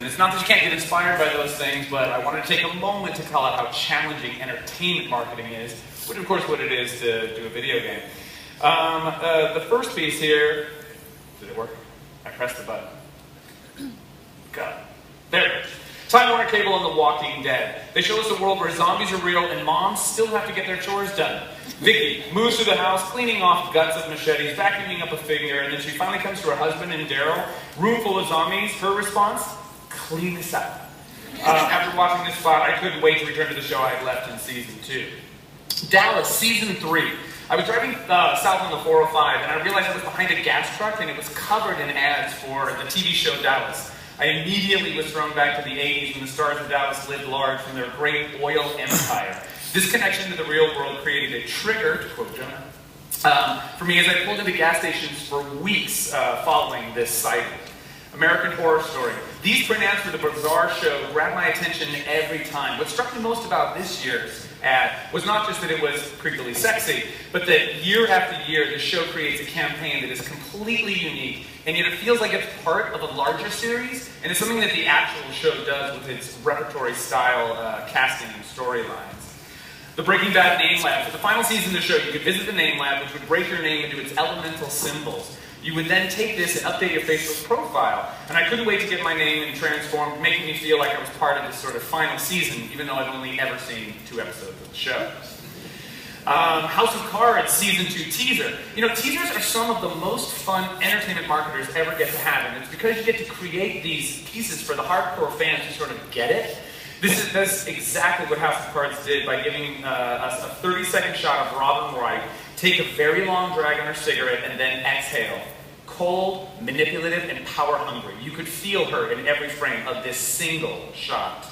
It's not that you can't get inspired by those things, but I wanted to take a moment to call out how challenging entertainment marketing is, which of course what it is to do a video game. The first piece here, did it work? I pressed the button. Got it. There it is. Time Warner Cable and The Walking Dead. They show us a world where zombies are real and moms still have to get their chores done. Vicky moves through the house, cleaning off guts of machetes, vacuuming up a finger, and then she finally comes to her husband and Daryl, room full of zombies. Her response? Clean this up. After watching this spot, I couldn't wait to return to the show I had left in season 2. Dallas, season 3. I was driving south on the 405, and I realized I was behind a gas truck, and it was covered in ads for the TV show Dallas. I immediately was thrown back to the 80s when the stars of Dallas lived large from their great oil empire. This connection to the real world created a trigger, to quote Jonah, for me as I pulled into gas stations for weeks following this sighting. American Horror Story. These print ads for the bizarre show grabbed my attention every time. What struck me most about this year's ad was not just that it was creepily sexy, but that year after year, the show creates a campaign that is completely unique, and yet it feels like it's part of a larger series, and it's something that the actual show does with its repertory-style casting and storylines. The Breaking Bad Name Lab. For the final season of the show, you could visit the Name Lab, which would break your name into its elemental symbols. You would then take this and update your Facebook profile, and I couldn't wait to get my name transformed, making me feel like I was part of this sort of final season, even though I've only ever seen 2 episodes of the show. House of Cards Season 2 teaser. You know, teasers are some of the most fun entertainment marketers ever get to have, and it's because you get to create these pieces for the hardcore fans who sort of get it. That's exactly what House of Cards did by giving us a 30-second shot of Robin Wright take a very long drag on her cigarette and then exhale. Cold, manipulative, and power-hungry. You could feel her in every frame of this single shot.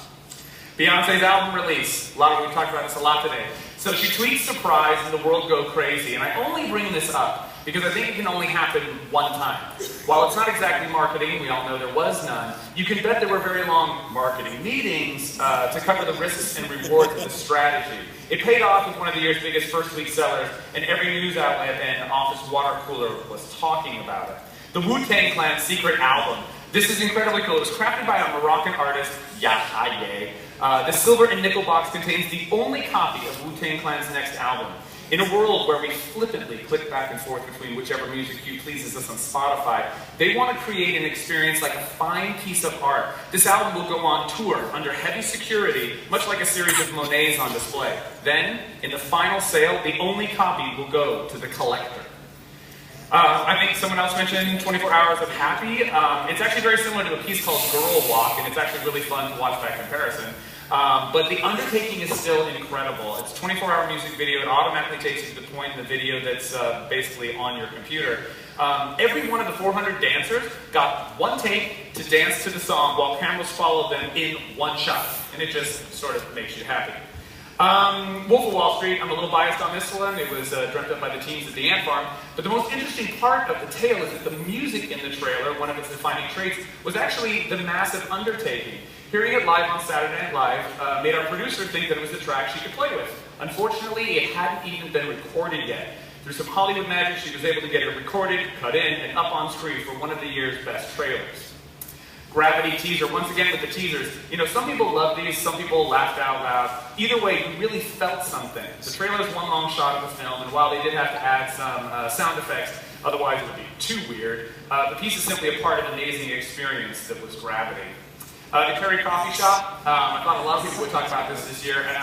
Beyonce's album release. We've talked about this a lot today. So she tweets surprise and the world go crazy. And I only bring this up because I think it can only happen one time. While it's not exactly marketing, we all know there was none, you can bet there were very long marketing meetings to cover the risks and rewards of the strategy. It paid off with one of the year's biggest first-week sellers, and every news outlet and office water cooler was talking about it. The Wu-Tang Clan's secret album. This is incredibly cool. It was crafted by a Moroccan artist, Yahaye. The silver and nickel box contains the only copy of Wu-Tang Clan's next album. In a world where we flippantly click back and forth between whichever music cue pleases us on Spotify, they want to create an experience like a fine piece of art. This album will go on tour under heavy security, much like a series of Monets on display. Then, in the final sale, the only copy will go to the collector. I think someone else mentioned 24 Hours of Happy. It's actually very similar to a piece called Girl Walk, and it's actually really fun to watch by comparison. But the undertaking is still incredible. It's a 24-hour music video. It automatically takes you to the point in the video that's basically on your computer. Every one of the 400 dancers got one take to dance to the song while cameras followed them in one shot. And it just sort of makes you happy. Wolf of Wall Street, I'm a little biased on this one. It was dreamt up by the teams at the Ant Farm. But the most interesting part of the tale is that the music in the trailer, one of its defining traits, was actually the massive undertaking. Hearing it live on Saturday Night Live made our producer think that it was a track she could play with. Unfortunately, it hadn't even been recorded yet. Through some Hollywood magic, she was able to get it recorded, cut in, and up on screen for one of the year's best trailers. Gravity teaser, once again with the teasers. You know, some people loved these, some people laughed out loud. Either way, you really felt something. The trailer is one long shot of the film, and while they did have to add some sound effects, otherwise it would be too weird, the piece is simply a part of an amazing experience that was Gravity. The Curry Coffee Shop, I thought a lot of people would talk about this year, and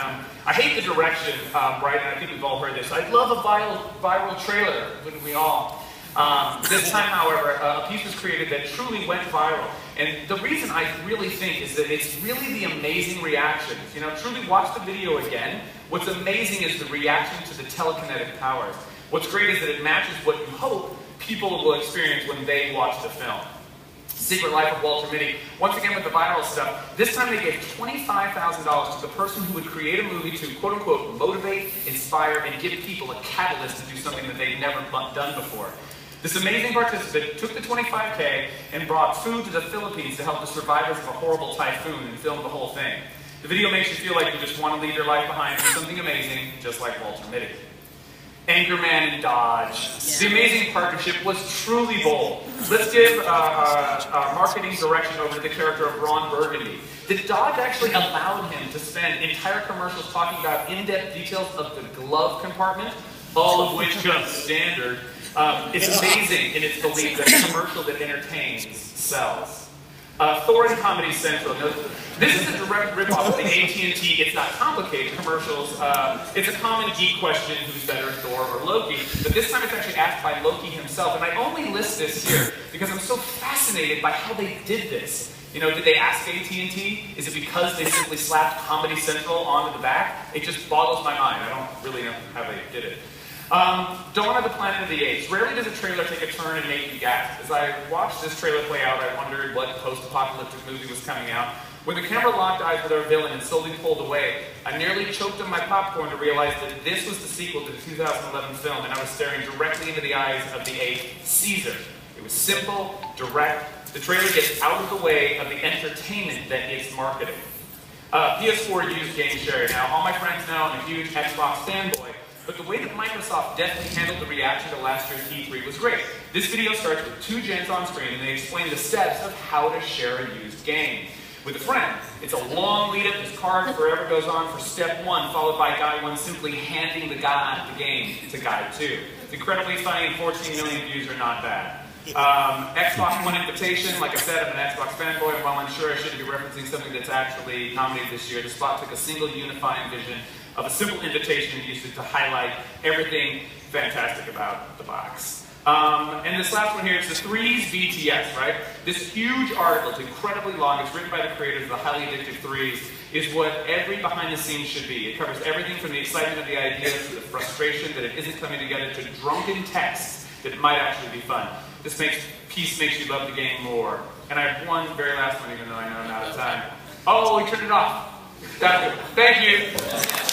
I hate the direction, right, and I think we've all heard this. I'd love a viral trailer, wouldn't we all? This time, however, a piece was created that truly went viral. And the reason I really think is that it's really the amazing reactions. You know, truly watch the video again. What's amazing is the reaction to the telekinetic powers. What's great is that it matches what you hope people will experience when they watch the film. Secret Life of Walter Mitty. Once again with the viral stuff, this time they gave $25,000 to the person who would create a movie to quote-unquote motivate, inspire, and give people a catalyst to do something that they've never done before. This amazing participant took the $25K and brought food to the Philippines to help the survivors of a horrible typhoon and filmed the whole thing. The video makes you feel like you just want to leave your life behind for something amazing, just like Walter Mitty. Anchorman and Dodge. The amazing partnership was truly bold. Let's give marketing direction over to the character of Ron Burgundy. The Dodge actually allowed him to spend entire commercials talking about in-depth details of the glove compartment, all of which come standard. It's amazing in its belief that a commercial that entertains sells. Thor and Comedy Central. Now, this is a direct ripoff of the AT&T It's Not Complicated commercials. It's a common geek question, who's better, Thor or Loki? But this time it's actually asked by Loki himself. And I only list this here because I'm so fascinated by how they did this. You know, did they ask AT&T? Is it because they simply slapped Comedy Central onto the back? It just boggles my mind. I don't really know how they did it. Dawn of the Planet of the Apes. Rarely does a trailer take a turn and make you gasp. As I watched this trailer play out, I wondered what post-apocalyptic movie was coming out. When the camera locked eyes with our villain and slowly pulled away, I nearly choked on my popcorn to realize that this was the sequel to the 2011 film, and I was staring directly into the eyes of the ape, Caesar. It was simple, direct. The trailer gets out of the way of the entertainment that it's marketing. PS4 used game sharing. Now, all my friends know I'm a huge Xbox fanboy. But the way that Microsoft deftly handled the reaction to last year's E3 was great. This video starts with two gens on screen, and they explain the steps of how to share a used game. With a friend, it's a long lead-up. This card forever goes on for step 1, followed by guy 1 simply handing the guy the game to guy 2. It's incredibly funny, and 14 million views are not bad. Xbox One Invitation, like I said, I'm an Xbox fanboy, and while I'm sure I shouldn't be referencing something that's actually nominated this year, the spot took a single unifying vision of a simple invitation and used it to highlight everything fantastic about the box. And this last one here, it's the Threes BTS, right? This huge article, it's incredibly long, it's written by the creators of the highly addictive Threes, is what every behind the scenes should be. It covers everything from the excitement of the idea to the frustration that it isn't coming together to drunken texts that might actually be fun. This piece makes you love the game more. And I have one very last one, even though I know I'm out of time. Oh, we turned it off. Thank you.